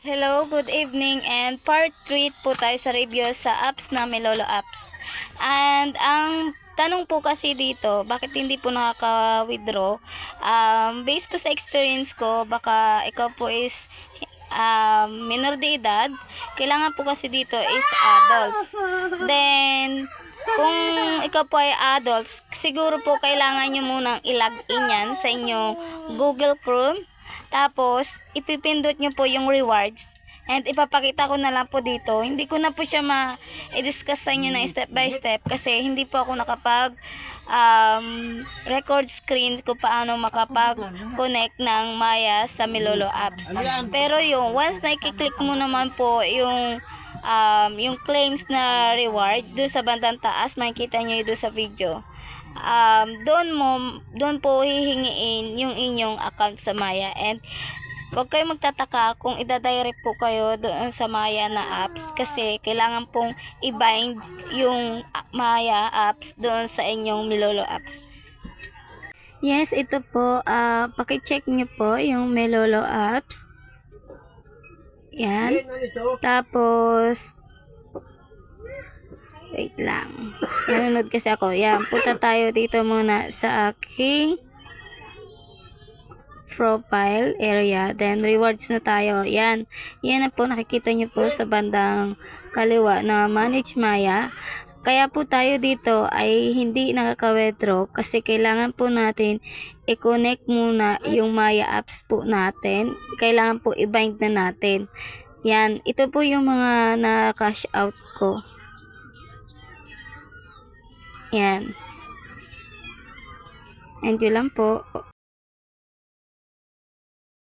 Hello, good evening, and part 3 po tayo sa review sa apps na Milolo apps. And ang tanong po kasi dito, bakit hindi po nakaka-withdraw? Based po sa experience ko, baka ikaw po is minor de edad, kailangan po kasi dito is adults. Then, kung ikaw po ay adults, siguro po kailangan nyo munang i-login yan sa inyong Google Chrome. Tapos, ipipindot nyo po yung rewards. And ipapakita ko na lang po dito. Hindi ko na po siya ma-discuss sa inyo na step by step kasi hindi po ako nakapag record screen kung paano makapag-connect ng Maya sa Milolo apps. Pero yung once na i-click mo naman po yung claims na reward doon sa bandang taas, makikita nyo doon sa video. Doon po hihingiin yung inyong account sa Maya, and huwag kayo magtataka kung ida-direct po kayo doon sa Maya na apps kasi kailangan pong i-bind yung Maya apps doon sa inyong Milolo apps. Yes, ito po, paki-check nyo po yung Milolo apps. Yan. Tapos wait lang. Nanonood kasi ako. Yan. Punta tayo dito muna sa aking profile area. Then, rewards na tayo. Yan. Yan na po. Nakikita nyo po sa bandang kaliwa na Manage Maya. Kaya po tayo dito ay hindi nakaka-withdraw kasi kailangan po natin i-connect muna yung Maya apps po natin. Kailangan po i-bind na natin. Yan. Ito po yung mga na-cash out ko. Yan. And yun lang po.